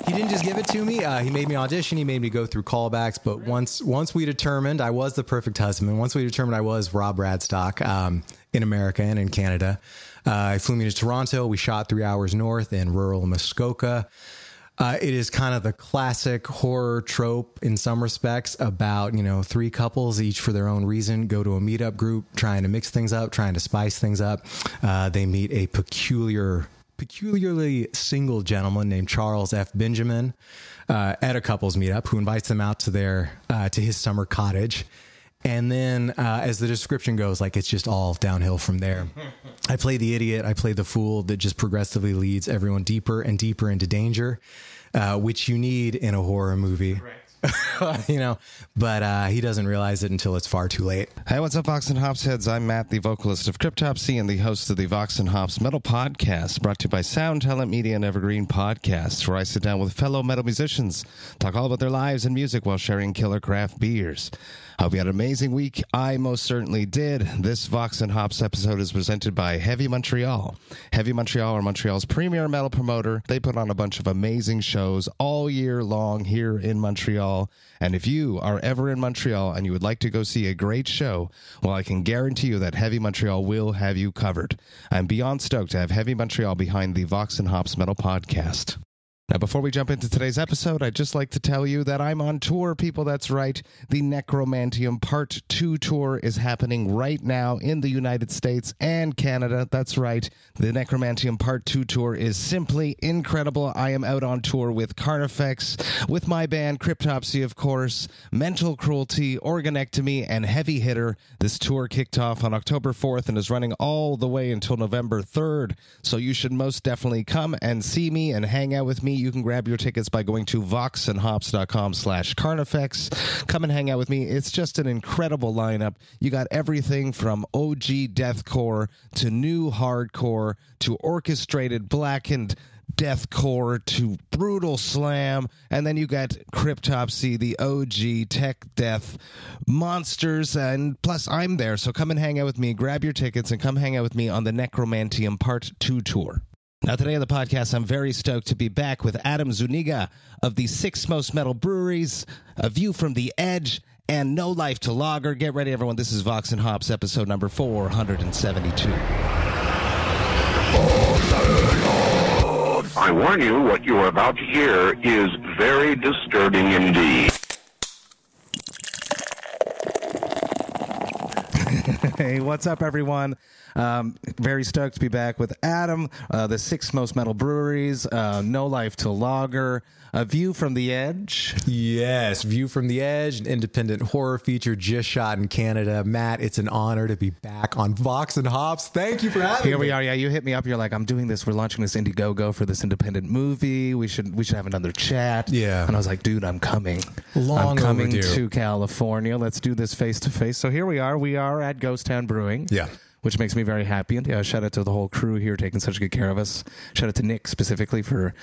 He didn't just give it to me. He made me audition. He made me go through callbacks. But once we determined I was the perfect husband, once we determined I was Rob Radstock in America and in Canada, he flew me to Toronto. We shot 3 hours north in rural Muskoka. It is kind of the classic horror trope in some respects about, three couples, each for their own reason, go to a meetup group, trying to mix things up, trying to spice things up. They meet a peculiarly single gentleman named Charles F. Benjamin at a couples meetup who invites them out to his summer cottage. And then as the description goes, it's just all downhill from there. I play the idiot. I play the fool that just progressively leads everyone deeper and deeper into danger, which you need in a horror movie. Correct. But he doesn't realize it until it's far too late. Hey, what's up, Vox and Hops heads? I'm Matt, the vocalist of Cryptopsy and the host of the Vox and Hops Metal Podcast, brought to you by Sound Talent Media and Evergreen Podcasts, where I sit down with fellow metal musicians, talk all about their lives and music while sharing killer craft beers. Hope you had an amazing week. I most certainly did. This Vox and Hops episode is presented by Heavy Montreal. Heavy Montreal are Montreal's premier metal promoter. They put on a bunch of amazing shows all year long here in Montreal. And if you are ever in Montreal and you would like to go see a great show, well, I can guarantee you that Heavy Montreal will have you covered. I'm beyond stoked to have Heavy Montreal behind the Vox and Hops Metal Podcast. Now, before we jump into today's episode, I'd just like to tell you that I'm on tour, people. That's right. The Necromantium Part 2 tour is happening right now in the United States and Canada. That's right. The Necromantium Part 2 tour is simply incredible. I am out on tour with Carnifex, with my band Cryptopsy, of course, Mental Cruelty, Organectomy, and Heavy Hitter. This tour kicked off on October 4th and is running all the way until November 3rd. So you should most definitely come and see me and hang out with me. You can grab your tickets by going to voxandhops.com/Carnifex. Come and hang out with me. It's just an incredible lineup. You got everything from OG deathcore to new hardcore to orchestrated blackened deathcore to brutal slam, and then you got Cryptopsy, the OG tech death monsters, and plus I'm there, so come and hang out with me. Grab your tickets and come hang out with me on the Necromantium Part 2 tour. Now, today on the podcast, I'm very stoked to be back with Adam Zuniga of the Six Most Metal Breweries, A View from the Edge, and No Life to Lager. Get ready, everyone. This is Vox and Hops, episode number 472. I warn you, what you are about to hear is very disturbing indeed. Hey, what's up, everyone? Very stoked to be back with Adam, the Six Most Metal Breweries, No Life to Lager, A View from the Edge. Yes, View from the Edge, an independent horror feature just shot in Canada. Matt, it's an honor to be back on Vox and Hops. Thank you for having me. Here we are. Yeah, you hit me up. You're like, I'm doing this. We're launching this Indiegogo for this independent movie. We should have another chat. Yeah. And I was like, dude, I'm coming. I'm coming overdue. To California. Let's do this face to face. So here we are. We are at Ghost Town Brewing. Yeah. Which makes me very happy. And shout out to the whole crew here taking such good care of us. Shout out to Nick specifically for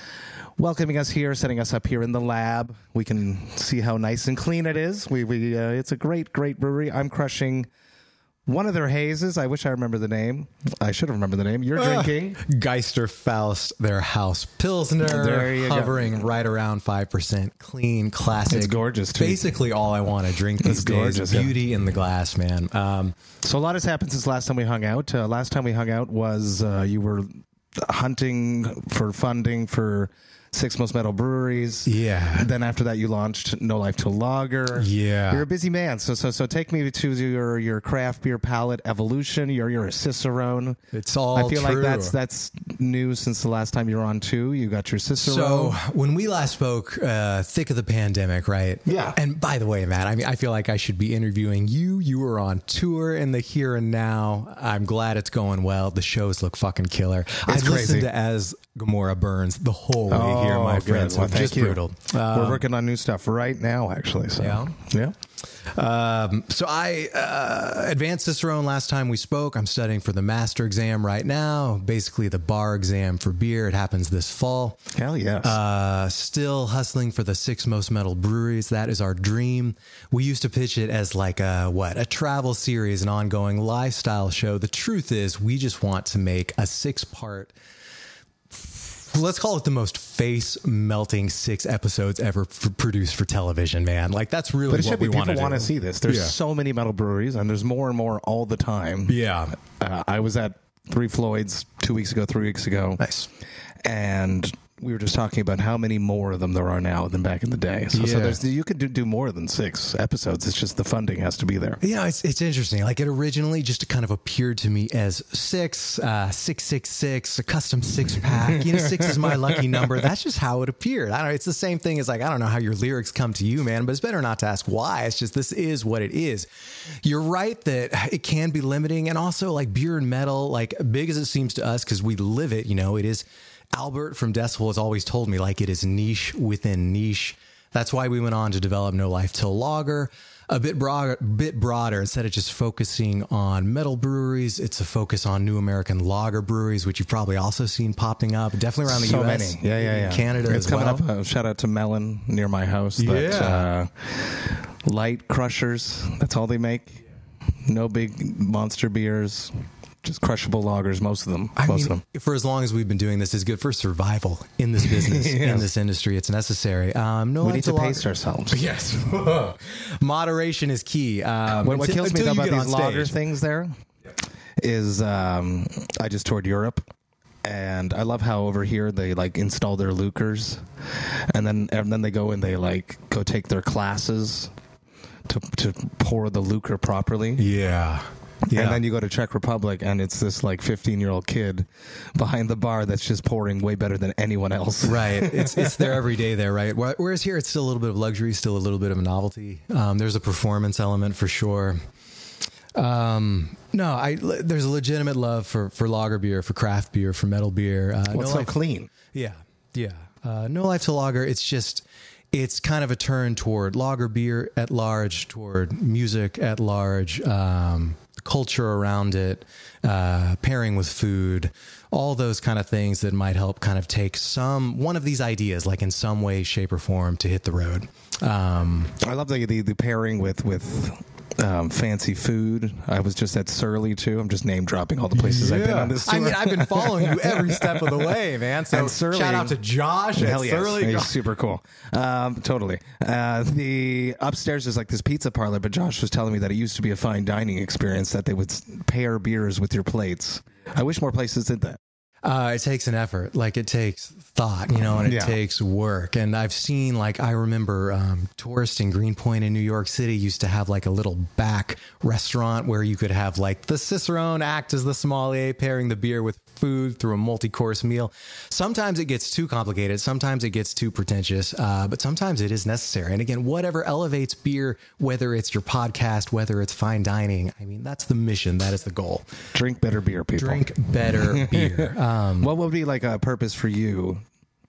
welcoming us here, setting us up here in the lab. We can see how nice and clean it is. It's a great brewery. I'm crushing one of their hazes. I wish I remember the name. I should have remembered the name. You're drinking Geister Faust, their house Pilsner, there you hovering go. Right around 5%. Clean, classic. It's gorgeous, too. Basically all I want to drink these days. Gorgeous, Beauty in the glass, man. So a lot has happened since last time we hung out. Last time we hung out was you were hunting for funding for Six Most Metal Breweries. Yeah. Then after that, you launched No Life to Lager. Yeah. You're a busy man. So take me to your craft beer palate evolution. You're a Cicerone. It's all I feel true. like that's new since the last time you were on too. You got your Cicerone. So when we last spoke, thick of the pandemic, right? Yeah. And by the way, Matt, I feel like I should be interviewing you. You were on tour in the here and now. I'm glad it's going well. The shows look fucking killer. I've listened to As Gomorrah Burns the whole way here, my friends. Well, just brutal. We're working on new stuff right now, actually. So. Yeah. So I advanced Cicerone last time we spoke. I'm studying for the master exam right now, basically the bar exam for beer. It happens this fall. Hell yes. Still hustling for the Six Most Metal Breweries. That is our dream. We used to pitch it as like a travel series, an ongoing lifestyle show. The truth is we just want to make a 6-part let's call it the most face-melting 6 episodes ever produced for television, man. Like, that's really what we want to do. People want to see this. There's so many metal breweries, and there's more and more all the time. Yeah. I was at 3 Floyd's 3 weeks ago. Nice. And we were just talking about how many more of them there are now than back in the day. So you could do more than 6 episodes. It's just the funding has to be there. Yeah, it's interesting. Like, it originally just kind of appeared to me as 666, a custom 6-pack. 6 is my lucky number. That's just how it appeared. I don't know. It's the same thing as, like, I don't know how your lyrics come to you, man, but it's better not to ask why. It's just, this is what it is. You're right that it can be limiting. And also, like, beer and metal, like, big as it seems to us, because we live it, it is... Albert from Decibel has always told me, like, it is niche within niche. That's why we went on to develop No Life Till Lager, a bit broader. Instead of just focusing on metal breweries, it's a focus on new American lager breweries, which you've probably also seen popping up, definitely around the U.S. Many. Yeah. Canada it's as well. It's coming up. Shout out to Melon near my house. Light crushers. That's all they make. No big monster beers. Just crushable lagers, most of them. For as long as we've been doing this, is good for survival in this business, in this industry. It's necessary. We need to pace ourselves. Yes. Moderation is key. What kills me though about these lager things there is I just toured Europe. And I love how over here they like install their Lukers, and then they go and they like go take their classes to pour the Luker properly. Yeah. And then you go to Czech Republic, and it's this like 15-year-old kid behind the bar that's just pouring way better than anyone else. Right. It's there every day there, right? Whereas here, it's still a little bit of luxury, still a little bit of a novelty. There's a performance element for sure. There's a legitimate love for lager beer, for craft beer, for metal beer. It's so clean. Yeah. No Life Till Lager. It's kind of a turn toward lager beer at large, toward music at large, culture around it, pairing with food, all those kind of things that might help kind of take one of these ideas, like in some way, shape, or form, to hit the road. I love the pairing with fancy food. I was just at Surly too. I'm just name dropping all the places I've been on this tour. I mean, I've been following you every step of the way, man. So Surly, shout out to Josh at Surly. He's super cool. Totally. The upstairs is like this pizza parlor, but Josh was telling me that it used to be a fine dining experience, that they would pair beers with your plates. I wish more places did that. It takes an effort, like it takes thought, and it takes work. And I've seen, like, I remember Tourist in Greenpoint in New York City used to have like a little back restaurant where you could have like the Cicerone act as the sommelier, pairing the beer with food through a multi-course meal. Sometimes it gets too complicated. Sometimes it gets too pretentious, but sometimes it is necessary. And again, whatever elevates beer, whether it's your podcast, whether it's fine dining, I mean, that's the mission. That is the goal. Drink better beer, people. Drink better beer. What would be like a purpose for you?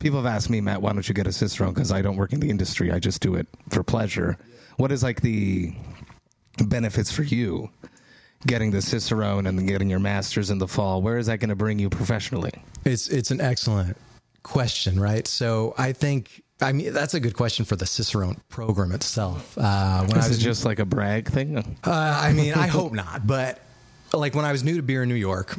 People have asked me, Matt, why don't you get a Cicerone? Because I don't work in the industry. I just do it for pleasure. What is like the benefits for you getting the Cicerone and then getting your master's in the fall? Where is that going to bring you professionally? It's an excellent question, right? So I mean, that's a good question for the Cicerone program itself. Is it just like a brag thing? I mean, I hope not. But like when I was new to beer in New York,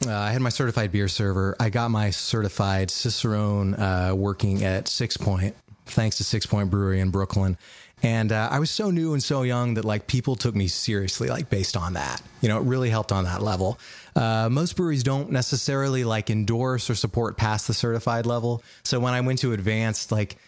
I had my certified beer server. I got my certified Cicerone working at Six Point, thanks to Six Point Brewery in Brooklyn. And I was so new and so young that like people took me seriously, like based on that. It really helped on that level. Most breweries don't necessarily like endorse or support past the certified level. So when I went to advanced, like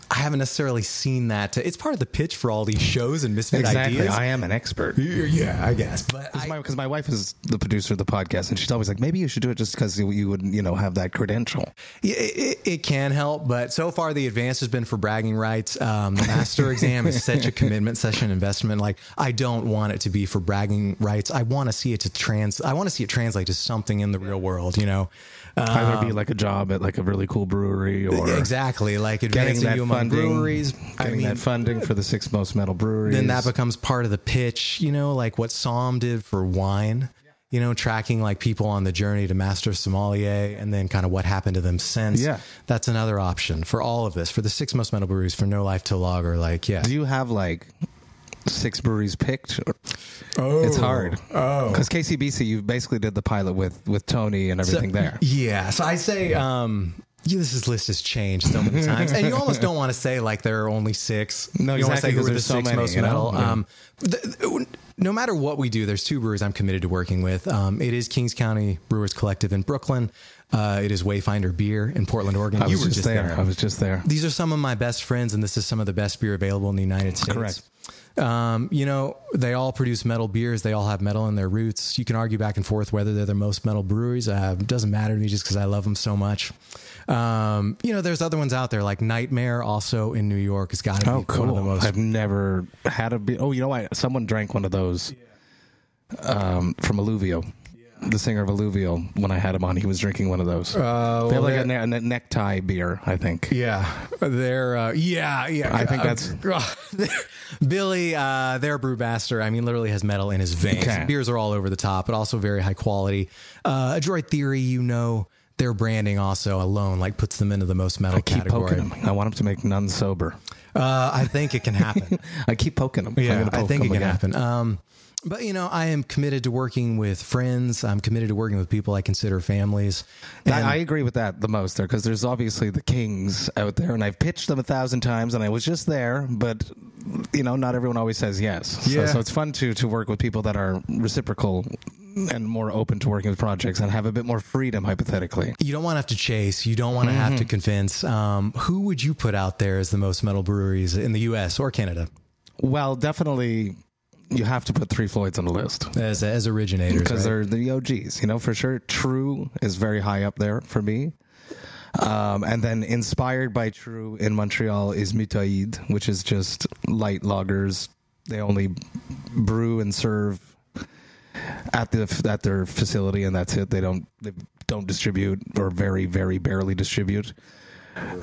I haven't necessarily seen that. It's part of the pitch for all these shows and misfit ideas. I am an expert. Yeah, I guess. But because my wife is the producer of the podcast, and she's always like, maybe you should do it just because you would, have that credential. It can help, but so far the advance has been for bragging rights. The master exam is such a commitment, such an investment. Like I don't want it to be for bragging rights. I want to see it translate to something in the real world. Either be like a job at like a really cool brewery, or exactly like advancing you among breweries, getting that funding for the 6 most metal breweries. Then that becomes part of the pitch, like what Psalm did for wine, tracking like people on the journey to master sommelier, and then kind of what happened to them since. Yeah, that's another option for all of this, for the 6 most metal breweries, for No Life Till Lager. Like, yeah. Do you have like 6 breweries picked. Oh, it's hard. Oh, because KCBC, you basically did the pilot with Tony and everything there. Yeah. So I say, this list has changed so many times, and you almost don't want to say like there are only 6. No, you exactly. Don't want to say who are the 6 so many, most metal. Yeah. No matter what we do, there's 2 breweries I'm committed to working with. It is Kings County Brewers Collective in Brooklyn. It is Wayfinder Beer in Portland, Oregon. I was just there. These are some of my best friends, and this is some of the best beer available in the United States. Correct. They all produce metal beers. They all have metal in their roots. You can argue back and forth whether they're the most metal breweries. It doesn't matter to me just because I love them so much. There's other ones out there like Nightmare, also in New York. It's got to be one of the most. I've never had a beer. Oh, you know what? Someone drank one of those from Alluvio. The singer of Alluvial, when I had him on, he was drinking one of those. They have like a necktie beer, I think. Yeah, they're I think that's Billy. Their brewmaster. I mean, literally has metal in his veins. Okay. Beers are all over the top, but also very high quality. Adroit Theory, their branding also alone like puts them into the most metal category. Poking him. I want him to make None Sober. I think it can happen. I keep poking him. Yeah, I think it can happen. But, I am committed to working with friends. I'm committed to working with people I consider families. And I agree with that the most there, because there's obviously the kings out there, and I've pitched them 1,000 times, and I was just there, but, not everyone always says yes. Yeah. So it's fun to work with people that are reciprocal and more open to working with projects and have a bit more freedom, hypothetically. You don't want to have to chase. You don't want to have to convince. Who would you put out there as the most metal breweries in the U.S. or Canada? Well, definitely... You have to put 3 Floyds on the list as originators, because right? they're the OGs. For sure. True is very high up there for me, and then inspired by True in Montreal is Mutaid, which is just light lagers. They only brew and serve at their facility, and that's it. They don't distribute, or very, very barely distribute.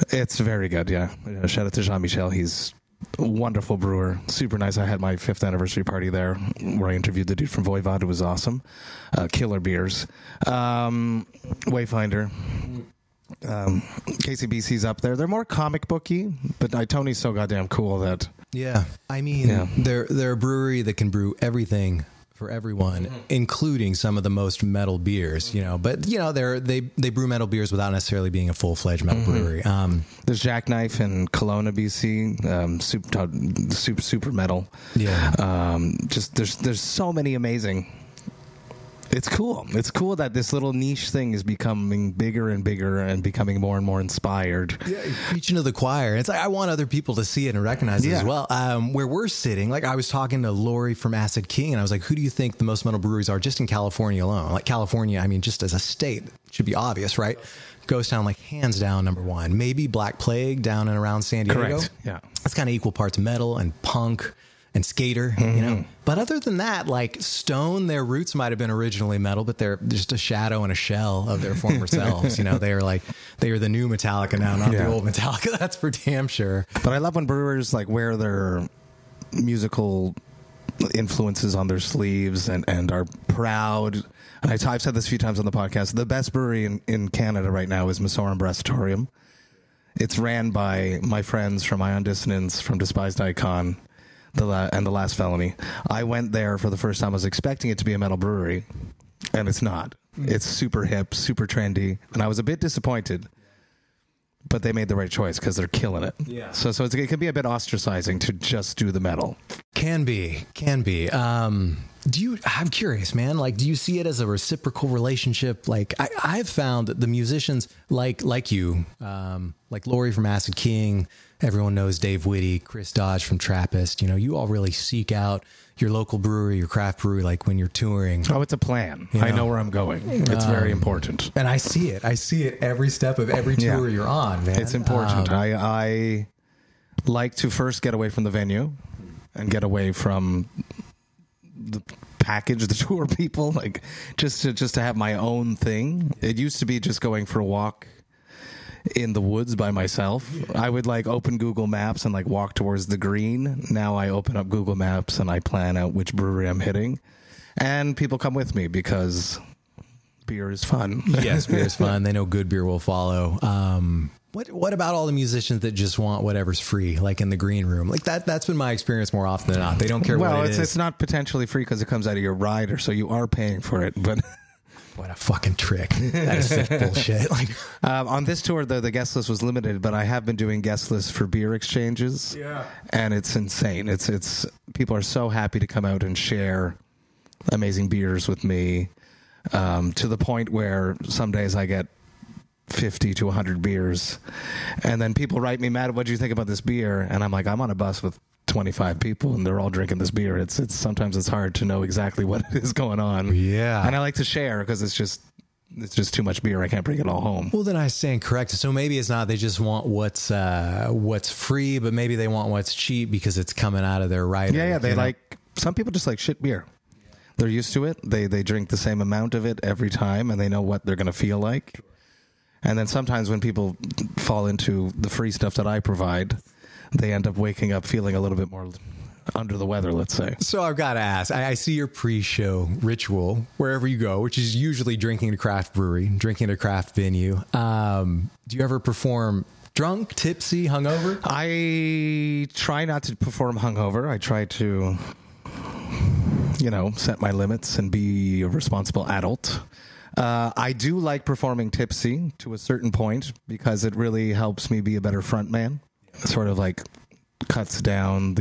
It's very good. Yeah, shout out to Jean-Michel. He's wonderful brewer, super nice. I had my 5th anniversary party there where I interviewed the dude from Voivod. It was awesome. Killer beers. Wayfinder. KCBC's up there. They're more comic booky, but Tony's so goddamn cool that... Yeah. I mean, they're a brewery that can brew everything for everyone, including some of the most metal beers, but they brew metal beers without necessarily being a full-fledged metal brewery. There's Jackknife in Kelowna, BC, super metal. Yeah. Just there's so many amazing. It's cool. It's cool that this little niche thing is becoming bigger and bigger and becoming more and more inspired. Yeah, preaching to the choir. It's like I want other people to see it and recognize it as well. Where we're sitting, like I was talking to Lori from Acid King, and I was like, who do you think the most metal breweries are just in California alone? Like California, I mean, just as a state, it should be obvious, right? Ghost Town, like hands down, number 1. Maybe Black Plague down and around San Diego. Correct. Yeah. It's kind of equal parts metal and punk and skater, But other than that, like Stone, their roots might have been originally metal, but they're just a shadow and a shell of their former selves. They are the new Metallica now, not the old Metallica. That's for damn sure. But I love when brewers like wear their musical influences on their sleeves and are proud. And I've said this a few times on the podcast. The best brewery in Canada right now is Missouri Breastatorium. It's ran by my friends from Ion Dissonance, from Despised Icon, and The Last Felony. I went there for the first time. I was expecting it to be a metal brewery, and it's not. It's super hip, super trendy, and I was a bit disappointed. But they made the right choice because they're killing it. Yeah. So it can be a bit ostracizing to just do the metal. Can be. I'm curious, man. Like, do you see it as a reciprocal relationship? Like, I've found that the musicians like you, like Lori from Acid King, everyone knows Dave Whitty, Chris Dodge from Trappist. You all really seek out your local brewery, your craft brewery, like when you're touring. Oh, it's a plan. I know where I'm going. It's very important. And I see it every step of every tour you're on, man. It's important. I like to first get away from the venue and get away from the package, the tour people, like just to have my own thing. It used to be just going for a walk in the woods by myself. I would like open Google Maps and like walk towards the green. Now I open up Google Maps and I plan out which brewery I'm hitting, and people come with me because beer is fun. Yes, beer is fun. They know good beer will follow. What about all the musicians that just want whatever's free, like in the green room? Like that's been my experience more often than not. They don't care what it is. It's not potentially free because it comes out of your rider, so you are paying for it. But what a fucking trick. That is such bullshit. Like on this tour, though, the guest list was limited, but I have been doing guest lists for beer exchanges. Yeah. And it's insane. It's people are so happy to come out and share amazing beers with me, to the point where some days I get 50 to 100 beers, and then people write me, Matt, what do you think about this beer? And I'm like, I'm on a bus with 25 people and they're all drinking this beer. It's sometimes it's hard to know exactly what is going on. Yeah. And I like to share because it's just too much beer. I can't bring it all home. Well, then I stand corrected. So maybe it's not they just want what's free, but maybe they want what's cheap because it's coming out of their rider. Yeah, they like, some people just like shit beer. They're used to it. They drink the same amount of it every time and they know what they're going to feel like. And then sometimes when people fall into the free stuff that I provide, they end up waking up feeling a little bit more under the weather, let's say. So I've got to ask, I see your pre-show ritual wherever you go, which is usually drinking at a craft brewery, drinking at a craft venue. Do you ever perform drunk, tipsy, hungover? I try not to perform hungover. I try to, set my limits and be a responsible adult. I do like performing tipsy to a certain point because it really helps me be a better front man. It sort of like cuts down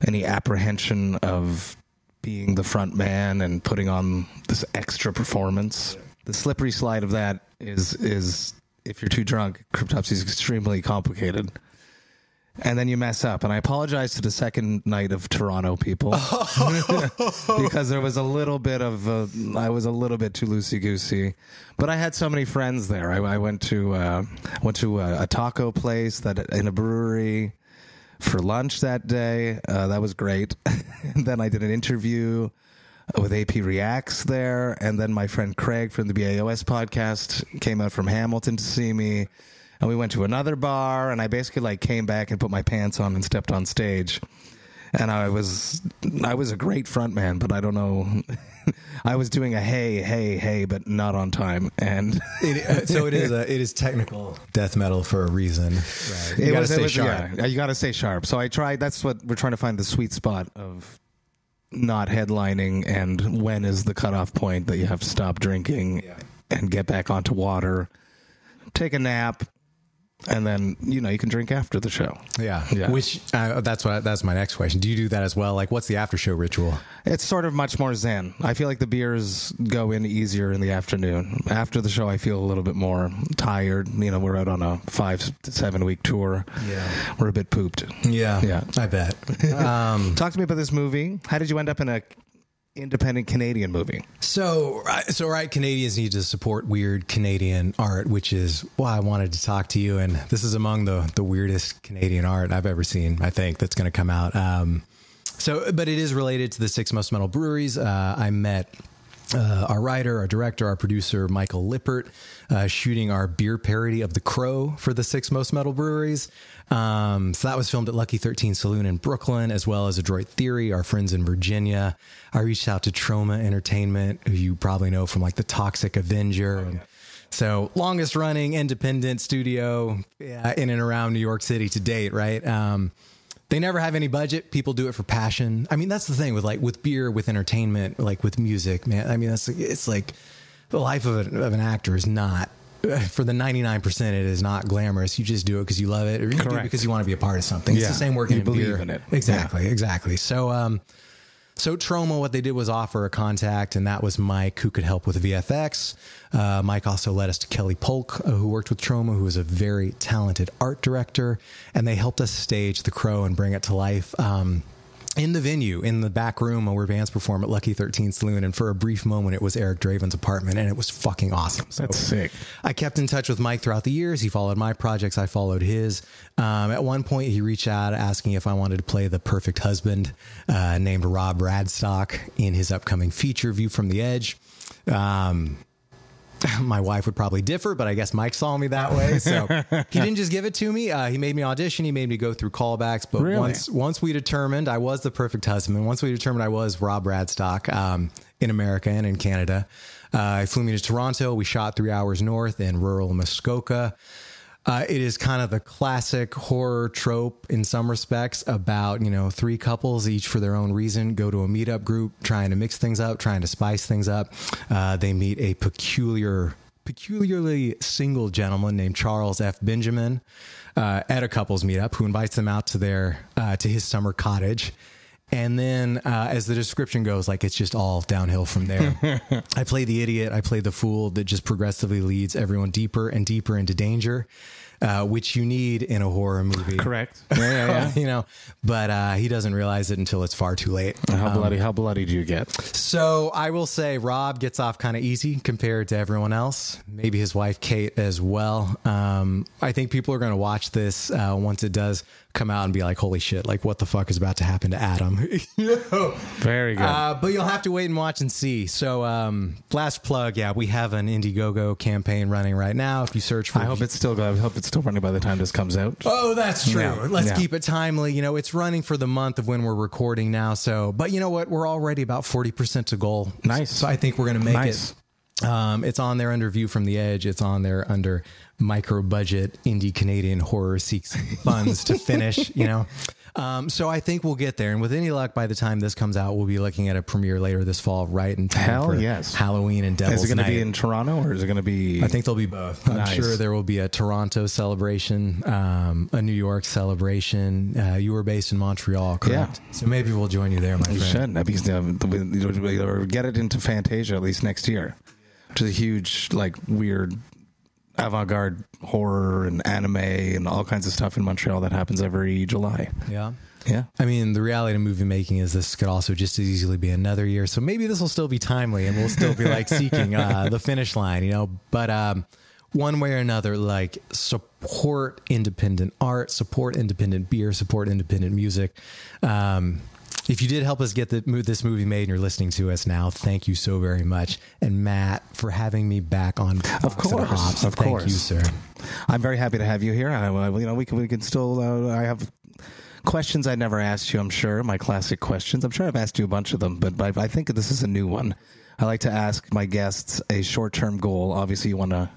any apprehension of being the front man and putting on this extra performance. The slippery slide of that is if you're too drunk, Cryptopsy is extremely complicated. And then you mess up. And I apologize to the second night of Toronto people because there was a little bit of I was a little bit too loosey-goosey. But I had so many friends there. I went to a taco place in a brewery for lunch that day. That was great. And then I did an interview with AP Reacts there. And then my friend Craig from the BAOS podcast came out from Hamilton to see me. And we went to another bar, and I basically came back and put my pants on and stepped on stage. And I was a great front man, but I don't know. I was doing a hey, but not on time. And so it is technical death metal for a reason. Right. You gotta stay sharp. Yeah, you got to stay sharp. So I tried. That's what we're trying to find, the sweet spot of not headlining and when is the cutoff point that you have to stop drinking and get back onto water, take a nap. And then, you can drink after the show. Yeah. Which, that's my next question. Do you do that as well? Like, what's the after show ritual? It's sort of much more zen. I feel like the beers go in easier in the afternoon. After the show, I feel a little bit more tired. We're out on a 5 to 7 week tour. Yeah. We're a bit pooped. Yeah. I bet. Talk to me about this movie. How did you end up in a independent Canadian movie? So right, Canadians need to support weird Canadian art, which is why I wanted to talk to you. And this is among the weirdest Canadian art I've ever seen, I think, that's going to come out. But it is related to the 6 Most Metal Breweries. I met our writer, our director, our producer, Michael Lippert, shooting our beer parody of The Crow for the 6 Most Metal Breweries. So that was filmed at Lucky 13 Saloon in Brooklyn, as well as Adroit Theory, our friends in Virginia. I reached out to Trauma Entertainment, who you probably know from The Toxic Avenger. And so longest running independent studio in and around New York City to date, right? They never have any budget. People do it for passion. I mean, that's the thing with beer, with entertainment, with music, man. I mean, it's like the life of an actor is not, for the 99%, it is not glamorous. You just do it because you love it, or you do it because you want to be a part of something. It's the same working in beer. You believe in it. Exactly. So Troma, what they did was offer a contact, and that was Mike, who could help with VFX. Mike also led us to Kelly Polk, who worked with Troma, who is a very talented art director, and they helped us stage The Crow and bring it to life in the venue, in the back room where bands perform at Lucky 13 Saloon. And for a brief moment, it was Eric Draven's apartment, and it was fucking awesome. So that's sick. I kept in touch with Mike throughout the years. He followed my projects. I followed his. At one point, he reached out asking if I wanted to play the perfect husband named Rob Radstock in his upcoming feature, View from the Edge. My wife would probably differ, but I guess Mike saw me that way. So he didn't just give it to me. He made me audition. He made me go through callbacks. But Really? once we determined I was the perfect husband, once we determined I was Rob Radstock in America and in Canada, he flew me to Toronto. We shot 3 hours north in rural Muskoka. It is kind of the classic horror trope in some respects about, three couples, each for their own reason, go to a meetup group, trying to mix things up, trying to spice things up. They meet a peculiarly single gentleman named Charles F. Benjamin at a couples meetup who invites them out to his summer cottage. And then, as the description goes, like, it's just all downhill from there. I play the idiot. I play the fool that just progressively leads everyone deeper and deeper into danger, which you need in a horror movie. Correct. Yeah. But he doesn't realize it until it's far too late. How bloody do you get? So I will say Rob gets off kind of easy compared to everyone else. Maybe his wife, Kate, as well. I think people are going to watch this once it does come out and be like, holy shit, like, what the fuck is about to happen to Adam? Very good. But you'll have to wait and watch and see. So last plug, we have an Indiegogo campaign running right now. If you search for... I hope it's still running by the time this comes out. Oh, that's true. Yeah. Let's keep it timely. It's running for the month of when we're recording now. So, but you know what? We're already about 40% to goal. Nice. So I think we're going to make it. It's on there under View from the Edge. It's on there under micro budget indie Canadian horror seeks funds to finish, So I think we'll get there. And with any luck, by the time this comes out, we'll be looking at a premiere later this fall, right in time for Halloween and Devil's Night. Is it going to be in Toronto or is it going to be... I think there'll be both. I'm sure there will be a Toronto celebration, a New York celebration. You were based in Montreal, correct? Yeah. So maybe we'll join you there, my friend. You should. Get it into Fantasia at least next year, which is a huge, weird... avant-garde horror and anime and all kinds of stuff in Montreal that happens every July. Yeah. I mean, the reality of movie making is this could also just as easily be another year. So maybe this will still be timely and we'll still be seeking the finish line, but one way or another, support independent art, support independent beer, support independent music. If you did help us get this movie made and you're listening to us now, thank you so very much. And Matt, for having me back on Vox&Hops. Of course. Thank you, sir. I'm very happy to have you here. We can still, I have questions I never asked you, I'm sure, my classic questions. I'm sure I've asked you a bunch of them, but I think this is a new one. I like to ask my guests a short-term goal. Obviously, you want to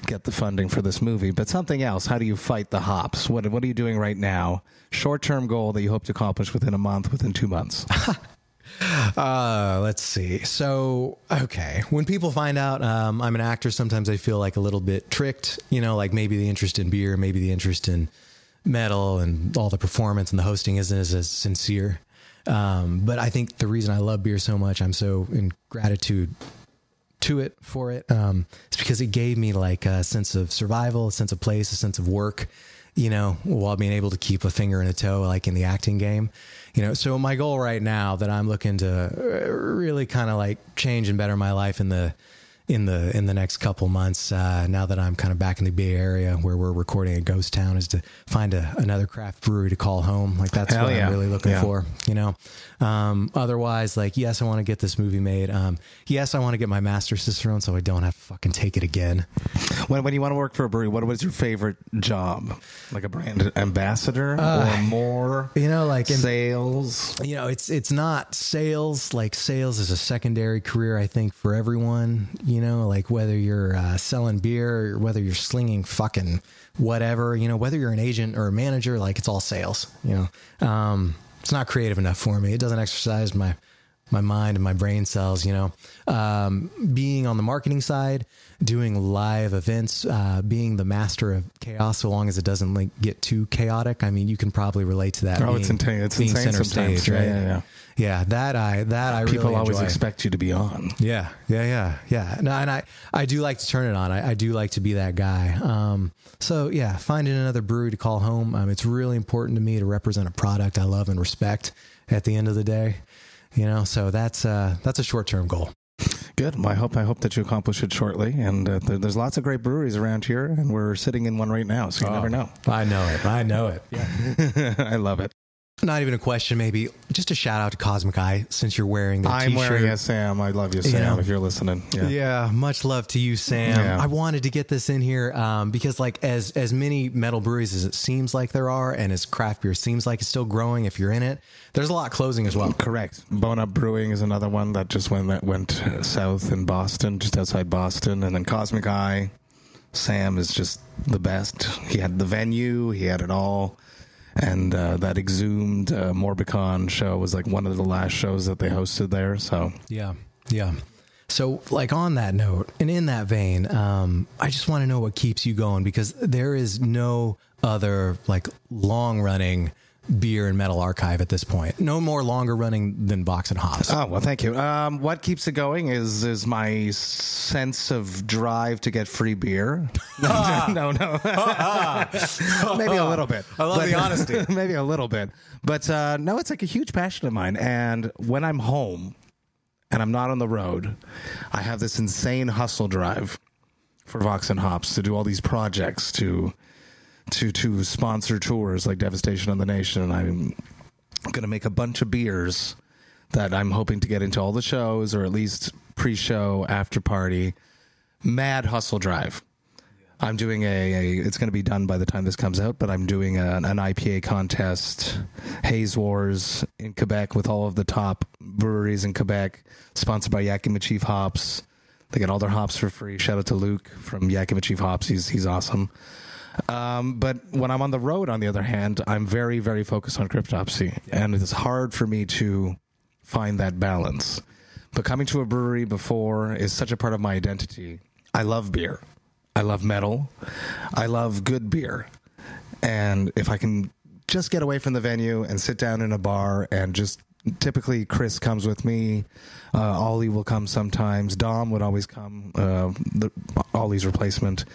get the funding for this movie, but something else. How do you fight the hops? What are you doing right now? Short-term goal that you hope to accomplish within a month, within 2 months. Let's see. So, okay. When people find out I'm an actor, sometimes I feel like a little bit tricked, maybe the interest in beer, maybe the interest in metal and all the performance and the hosting isn't as sincere. But I think the reason I love beer so much, I'm so in gratitude for it, it's because it gave me a sense of survival, a sense of place, a sense of work, while being able to keep a finger in a toe, in the acting game, so my goal right now that I'm looking to really kind of change and better my life in the next couple months, now that I'm kind of back in the Bay Area where we're recording at Ghost Town, is to find another craft brewery to call home. That's what I'm really looking for, otherwise, yes, I want to get this movie made. Yes, I want to get my master Cicerone so I don't have to fucking take it again. When you want to work for a brewery, what was your favorite job? Like a brand ambassador or more? Sales? It's not sales. Sales is a secondary career, I think, for everyone. Whether you're selling beer or whether you're slinging fucking whatever, whether you're an agent or a manager, it's all sales, it's not creative enough for me. It doesn't exercise my mind and my brain cells, being on the marketing side, doing live events, being the master of chaos, so long as it doesn't get too chaotic. I mean, you can probably relate to that. It's insane. It's insane center sometimes. Stage, right? Yeah, that I really people always enjoy. expect you to be on. Yeah. No, and I do like to turn it on. I do like to be that guy. So yeah, finding another brewery to call home. It's really important to me to represent a product I love and respect at the end of the day. So that's a short-term goal. Good. Well, I hope that you accomplish it shortly. And there's lots of great breweries around here, and we're sitting in one right now, so you never know. I know it. Yeah. I love it. Not even a question, maybe just a shout out to Cosmic Eye since you're wearing the I'm t-shirt. wearing a Sam. I love you, Sam, if you're listening. Yeah, much love to you, Sam. Yeah. I wanted to get this in here because like as many metal breweries as it seems like there are, and as craft beer seems like it's still growing if you're in it, there's a lot closing as well. Correct. Bone Up Brewing is another one that just went south in Boston, just outside Boston. And then Cosmic Eye. Sam is just the best. He had the venue. He had it all. And that Exhumed Morbicon show was like one of the last shows that they hosted there. So yeah. So like on that note and in that vein, I just want to know what keeps you going, because there is no other like long running beer and metal archive at this point. No more longer running than Vox&Hops. Oh, well, thank you. What keeps it going is my sense of drive to get free beer. No. Maybe a little bit. I love the honesty. Maybe a little bit. But no, it's like a huge passion of mine. And when I'm home and I'm not on the road, I have this insane hustle drive for Vox&Hops to do all these projects, to sponsor tours like Devastation on the Nation, and I'm going to make a bunch of beers that I'm hoping to get into all the shows, or at least pre-show, after party. Mad hustle drive. I'm doing it's going to be done by the time this comes out, but I'm doing an IPA contest, Haze Wars in Quebec, with all of the top breweries in Quebec, sponsored by Yakima Chief Hops. They get all their hops for free. Shout out to Luke from Yakima Chief Hops. He's awesome. But when I'm on the road, on the other hand, I'm very, very focused on Cryptopsy, and it's hard for me to find that balance. But coming to a brewery before is such a part of my identity. I love beer. I love metal. I love good beer. And if I can just get away from the venue and sit down in a bar, and just typically Chris comes with me, Ollie will come sometimes, Dom would always come, Ollie's replacement.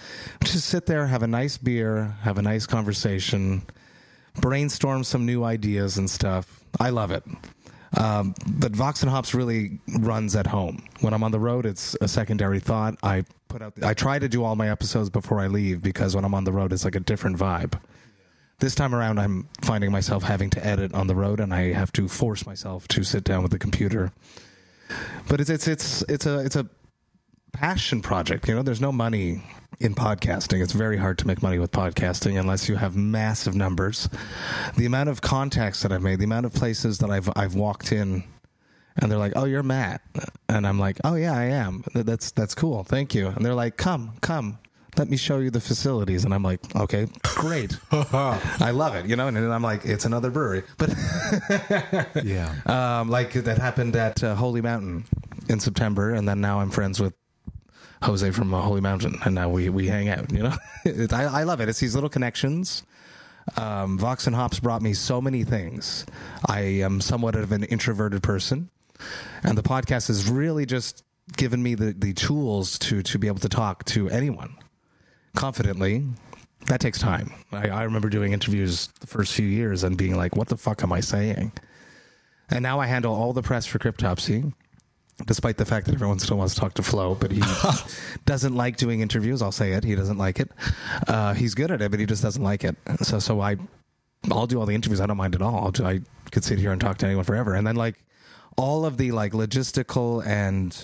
Just sit there, have a nice beer, have a nice conversation, brainstorm some new ideas and stuff. I love it. But Vox&Hops really runs at home. When I'm on the road, it's a secondary thought. I try to do all my episodes before I leave, because when I'm on the road, it's like a different vibe. This time around, I'm finding myself having to edit on the road, and I have to force myself to sit down with the computer. But it's a passion project. You know, there's no money in podcasting. It's very hard to make money with podcasting unless you have massive numbers. The amount of contacts that I've made, the amount of places that I've walked in, and they're like, "Oh, you're Matt," and I'm like, "Oh yeah, I am. That's cool. Thank you." And they're like, "Come. Let me show you the facilities." And I'm like, okay, great. I love it, you know? And then I'm like, it's another brewery. But yeah. Like that happened at Holy Mountain in September. And then now I'm friends with Jose from Holy Mountain. And now we hang out, you know? I love it. It's these little connections. Vox&Hops brought me so many things. I am somewhat of an introverted person. And the podcast has really just given me the tools to be able to talk to anyone confidently. That takes time. I remember doing interviews the first few years and being like, what the fuck am I saying? And now I handle all the press for Cryptopsy, despite the fact that everyone still wants to talk to Flo, but he doesn't like doing interviews. I'll say it. He doesn't like it. He's good at it, but he just doesn't like it. So I'll do all the interviews. I don't mind at all. I could sit here and talk to anyone forever. And then like all of the like logistical and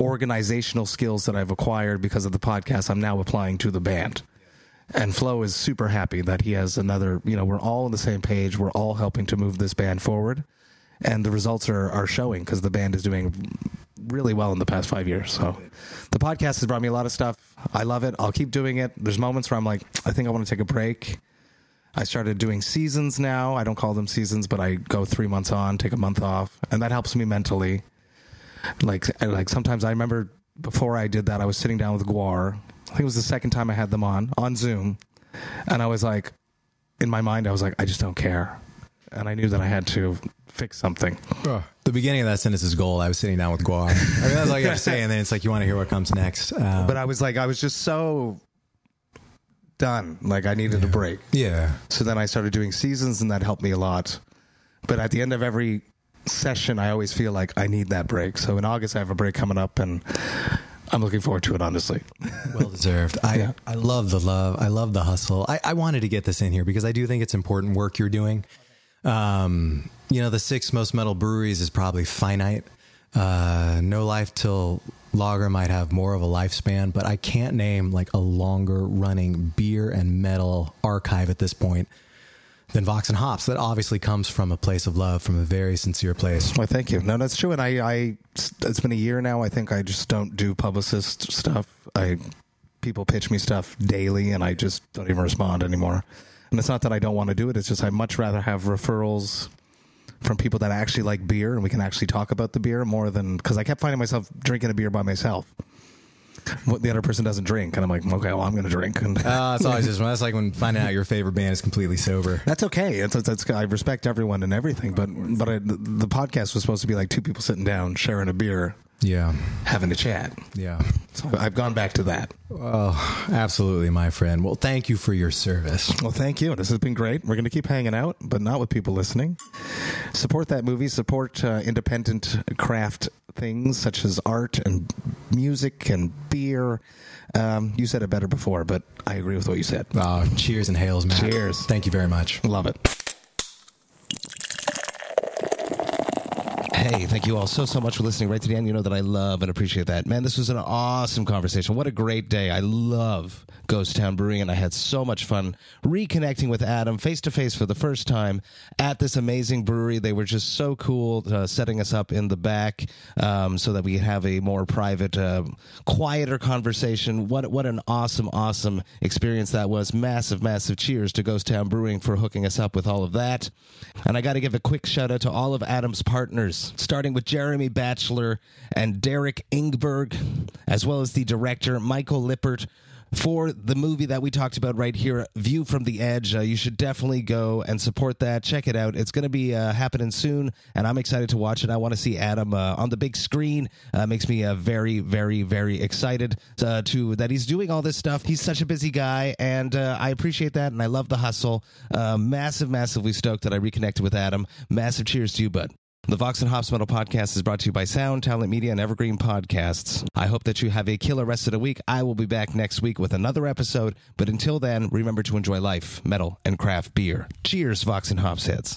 organizational skills that I've acquired because of the podcast, I'm now applying to the band. And Flo is super happy that he has another, you know, we're all on the same page. We're all helping to move this band forward. And the results are showing, because the band is doing really well in the past 5 years. So the podcast has brought me a lot of stuff. I love it. I'll keep doing it. There's moments where I'm like, I think I want to take a break. I started doing seasons now. I don't call them seasons, but I go 3 months on, take a month off. And that helps me mentally. Like sometimes I remember before I did that, I was sitting down with Guar. I think it was the second time I had them on Zoom. And I was like, in my mind, I was like, I just don't care. And I knew that I had to fix something. The beginning of that sentence is gold. I was sitting down with Guar. I mean, that's all you have to say. And then it's like, you want to hear what comes next. But I was just so done. Like I needed a break. Yeah. So then I started doing seasons, and that helped me a lot. But at the end of every session, I always feel like I need that break. So in August, I have a break coming up, and I'm looking forward to it, honestly. Well deserved. I love the love. I love the hustle. I wanted to get this in here because I do think it's important work you're doing. The 6 most metal breweries is probably finite. No Life Till Lager might have more of a lifespan, but I can't name like a longer running beer and metal archive at this point than Vox&Hops. That obviously comes from a place of love, from a very sincere place. Well, thank you. No, that's true. And I it's been a year now. I think I just don't do publicist stuff. People pitch me stuff daily, and I just don't even respond anymore. And it's not that I don't want to do it. It's just I'd much rather have referrals from people that actually like beer, and we can actually talk about the beer more than, because I kept finding myself drinking a beer by myself. What the other person doesn't drink, and I'm like, okay, well, I'm going to drink. And it's always just that's like when finding out your favorite band is completely sober. That's okay. It's I respect everyone and everything, but the podcast was supposed to be like 2 people sitting down, sharing a beer, having a chat. Yeah. So I've gone back to that. Oh, absolutely, my friend. Well, thank you for your service. Well, thank you. This has been great. We're going to keep hanging out, but not with people listening. Support that movie. Support independent craft things such as art and music and beer. You said it better before, but I agree with what you said. Cheers and hails, Matt. Cheers. Thank you very much. Love it. Hey, thank you all so much for listening right to the end. You know that I love and appreciate that. Man, this was an awesome conversation. What a great day. I love Ghost Town Brewing, and I had so much fun reconnecting with Adam face-to-face for the first time at this amazing brewery. They were just so cool, setting us up in the back so that we could have a more private, quieter conversation. What an awesome experience that was. Massive cheers to Ghost Town Brewing for hooking us up with all of that. And I got to give a quick shout-out to all of Adam's partners, starting with Jeremy Batchelor and Derek Ingberg, as well as the director, Michael Lippert, for the movie that we talked about right here, View from the Edge. You should definitely go and support that. Check it out. It's going to be happening soon, and I'm excited to watch it. I want to see Adam on the big screen. Makes me very excited that he's doing all this stuff. He's such a busy guy, and I appreciate that, and I love the hustle. Massively stoked that I reconnected with Adam. Massive cheers to you, bud. The Vox&Hops Metal Podcast is brought to you by Sound Talent Media and Evergreen Podcasts. I hope that you have a killer rest of the week. I will be back next week with another episode. But until then, remember to enjoy life, metal, and craft beer. Cheers, Vox&Hops heads.